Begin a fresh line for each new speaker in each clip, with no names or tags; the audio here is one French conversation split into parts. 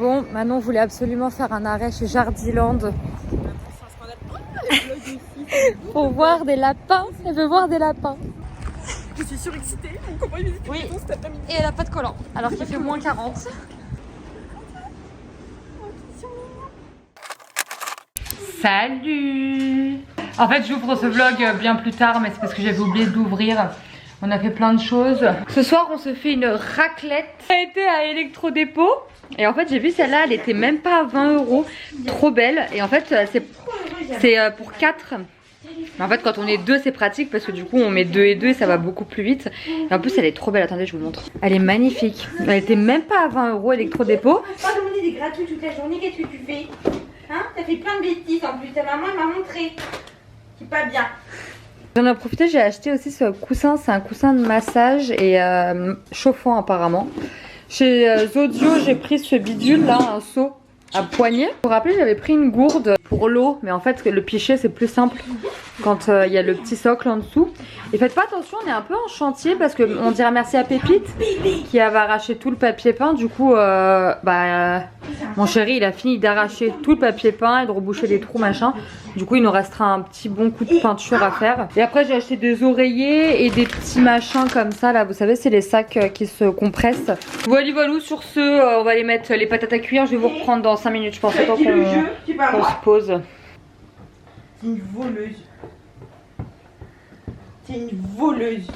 Bon, Manon voulait absolument faire un arrêt chez Jardiland pour voir des lapins. Elle veut voir des lapins.
Je suis surexcitée, mon copain il visite
Oui.
cet après-midi.
Et elle a pas de collant, alors qu'il fait moins 40. Salut! En fait, j'ouvre ce vlog bien plus tard, mais c'est parce que j'avais oublié d'ouvrir. On a fait plein de choses. Ce soir, on se fait une raclette. On a été à Electrodépôt. Et en fait, j'ai vu celle-là, elle était même pas à 20 €. Trop belle. Et en fait, c'est pour 4. Mais en fait, quand on est 2, c'est pratique parce que du coup, on met 2 et 2 et ça va beaucoup plus vite. Et en plus, elle est trop belle. Attendez, je vous montre. Elle est magnifique. Elle était même pas à 20 € Electrodépôt.
Pas demander des gratuits toute la journée, qu'est-ce que tu fais? Hein? T'as fait plein de bêtises en plus, ta maman m'a montré. C'est pas bien.
J'en ai profité, j'ai acheté aussi ce coussin, c'est un coussin de massage et chauffant apparemment. Chez Zodio, j'ai pris ce bidule là, un seau à poignée. Pour rappeler, j'avais pris une gourde pour l'eau, mais en fait le pichet c'est plus simple quand il y a le petit socle en dessous. Et faites pas attention, on est un peu en chantier parce que on dirait merci à Pépite qui avait arraché tout le papier peint. Du coup, mon chéri il a fini d'arracher tout le papier peint et de reboucher les trous machin. Du coup il nous restera un petit bon coup de peinture à faire. Et après j'ai acheté des oreillers et des petits machins comme ça là, vous savez c'est les sacs qui se compressent. Voilà sur ce, on va aller mettre les patates à cuire. Je vais vous reprendre dans 5 minutes je pense, autant qu'on se pose.
C'est une voleuse. C'est une voleuse.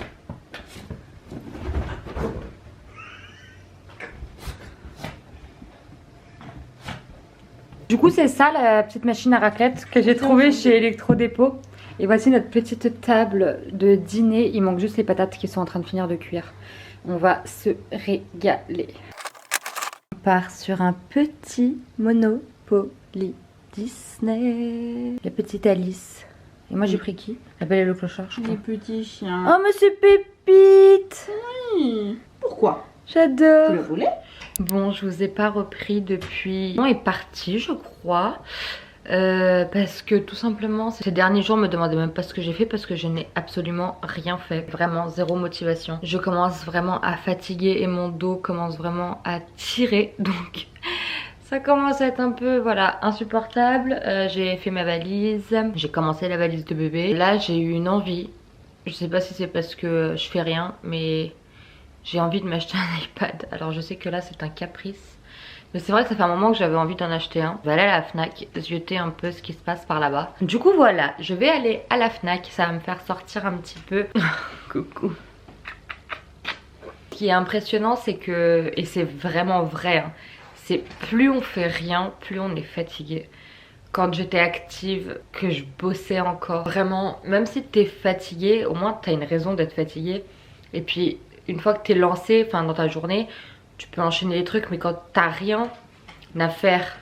Du coup c'est ça la petite machine à raclette que j'ai trouvée chez Electrodépôt. Et voici notre petite table de dîner. Il manque juste les patates qui sont en train de finir de cuire. On va se régaler. On part sur un petit Monopoly Disney. La petite Alice. Et moi j'ai pris qui? La Belle et le Clochard je crois.
Les petits chiens.
Oh mais c'est Pépite!
Oui. Pourquoi?
J'adore!
Tu le voulais?
Bon, je vous ai pas repris depuis... On est parti, je crois. Parce que tout simplement, ces derniers jours, me demandez même pas ce que j'ai fait parce que je n'ai absolument rien fait. Vraiment, zéro motivation. Je commence vraiment à fatiguer et mon dos commence vraiment à tirer. Donc, ça commence à être un peu, voilà, insupportable. J'ai fait ma valise. J'ai commencé la valise de bébé. Là, j'ai eu une envie. Je sais pas si c'est parce que je fais rien, mais... j'ai envie de m'acheter un iPad. Alors je sais que là c'est un caprice. Mais c'est vrai que ça fait un moment que j'avais envie d'en acheter un. Je vais aller à la Fnac, jeter un peu ce qui se passe par là-bas. Du coup voilà, je vais aller à la Fnac. Ça va me faire sortir un petit peu. Coucou. Ce qui est impressionnant c'est que, et c'est vraiment vrai, hein, c'est plus on fait rien, plus on est fatigué. Quand j'étais active, que je bossais encore, vraiment, même si t'es fatigué, au moins t'as une raison d'être fatigué. Et puis une fois que t'es lancé, enfin dans ta journée, tu peux enchaîner les trucs, mais quand t'as rien à faire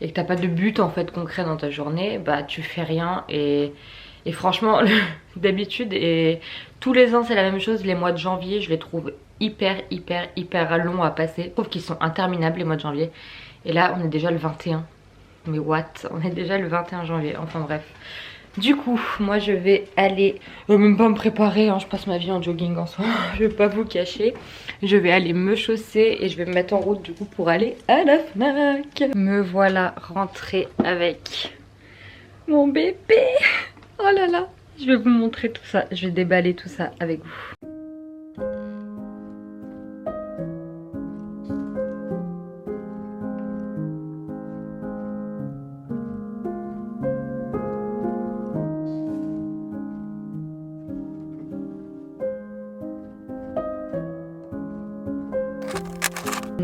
et que t'as pas de but en fait concret dans ta journée, bah tu fais rien. Et franchement, d'habitude, et tous les ans c'est la même chose, les mois de janvier, je les trouve hyper longs à passer. Je trouve qu'ils sont interminables les mois de janvier. Et là on est déjà le 21. Mais what? On est déjà le 21 janvier, enfin bref. Du coup, moi je vais aller, même pas me préparer, hein, je passe ma vie en jogging en soi, je vais pas vous cacher. Je vais aller me chausser et je vais me mettre en route du coup pour aller à la Fnac. Me voilà rentrée avec mon bébé. Oh là là, je vais vous montrer tout ça, je vais déballer tout ça avec vous.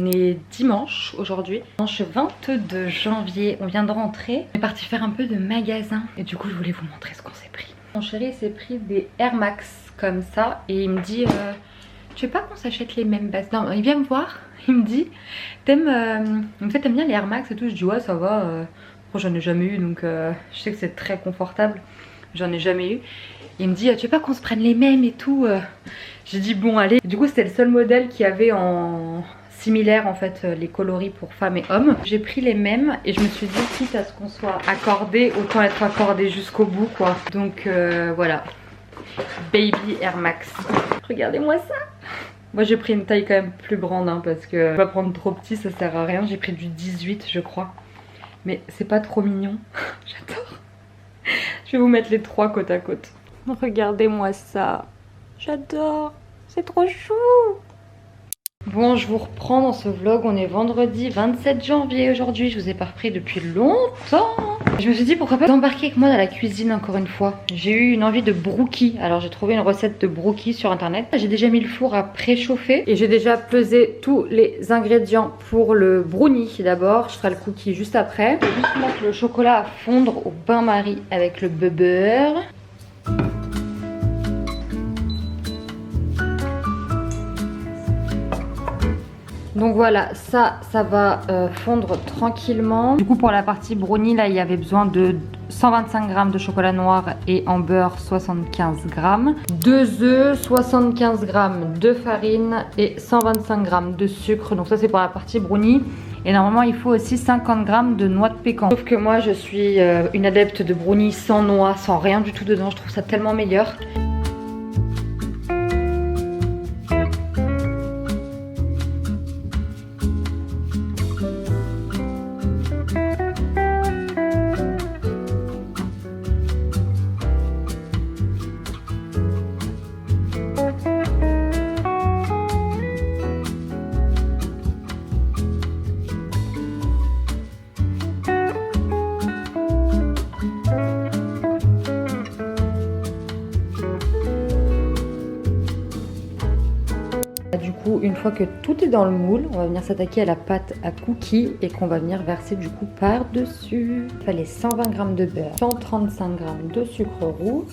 On est dimanche aujourd'hui, dimanche 22 janvier, on vient de rentrer. On est parti faire un peu de magasin et du coup je voulais vous montrer ce qu'on s'est pris. Mon chéri s'est pris des Air Max comme ça et il me dit tu veux pas qu'on s'achète les mêmes bases? Non, il vient me voir, il me dit t'aimes bien les Air Max et tout? Je dis ouais ça va, j'en ai jamais eu donc je sais que c'est très confortable, j'en ai jamais eu. Il me dit tu veux pas qu'on se prenne les mêmes et tout? J'ai dit bon allez. Du coup c'était le seul modèle qu'il y avait en similaire en fait, les coloris pour femmes et hommes. J'ai pris les mêmes et je me suis dit quitte à ce qu'on soit accordé, autant être accordé jusqu'au bout quoi. Donc voilà, Baby Air Max. Regardez-moi ça. Moi j'ai pris une taille quand même plus grande hein, parce que pas prendre trop petit ça sert à rien. J'ai pris du 18 je crois. Mais c'est pas trop mignon. J'adore. Je vais vous mettre les trois côte à côte. Regardez-moi ça. J'adore. C'est trop chou. Bon, je vous reprends dans ce vlog. On est vendredi 27 janvier aujourd'hui. Je vous ai pas repris depuis longtemps. Je me suis dit pourquoi pas embarquer avec moi dans la cuisine encore une fois. J'ai eu une envie de brookie. Alors j'ai trouvé une recette de brookie sur internet. J'ai déjà mis le four à préchauffer. Et j'ai déjà pesé tous les ingrédients pour le brownie d'abord. Je ferai le cookie juste après. Je vais juste mettre le chocolat à fondre au bain-marie avec le beurre. Donc voilà, ça va fondre tranquillement. Du coup pour la partie brownie là il y avait besoin de 125 g de chocolat noir et en beurre 75 g, 2 œufs, 75 g de farine et 125 g de sucre. Donc ça c'est pour la partie brownie. Et normalement il faut aussi 50 g de noix de pécan. Sauf que moi je suis une adepte de brownie sans noix, sans rien du tout dedans. Je trouve ça tellement meilleur. Du coup, une fois que tout est dans le moule, on va venir s'attaquer à la pâte à cookies et qu'on va venir verser du coup par-dessus. Il fallait 120 g de beurre, 135 g de sucre roux.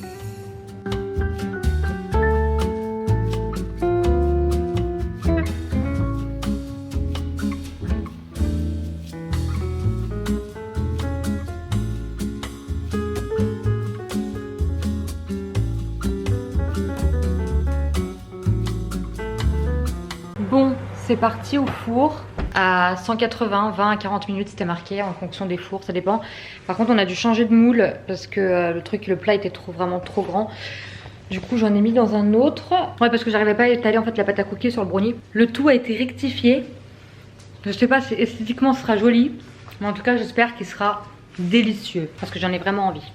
Bon, c'est parti au four à 180, 20 à 40 minutes c'était marqué en fonction des fours, ça dépend. Par contre on a dû changer de moule parce que le plat était vraiment trop grand. Du coup j'en ai mis dans un autre. Ouais, parce que j'arrivais pas à étaler en fait la pâte à cookies sur le brownie. Le tout a été rectifié. Je sais pas si esthétiquement ce sera joli, mais en tout cas j'espère qu'il sera délicieux parce que j'en ai vraiment envie.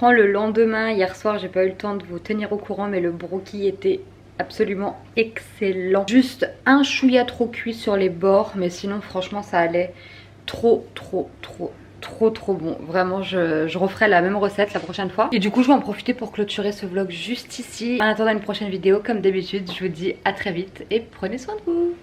Le lendemain, hier soir, j'ai pas eu le temps de vous tenir au courant, mais le brookie était absolument excellent. Juste un chouïa trop cuit sur les bords, mais sinon franchement ça allait trop bon. Vraiment je referai la même recette la prochaine fois. Et du coup je vais en profiter pour clôturer ce vlog juste ici. En attendant une prochaine vidéo, comme d'habitude, je vous dis à très vite et prenez soin de vous.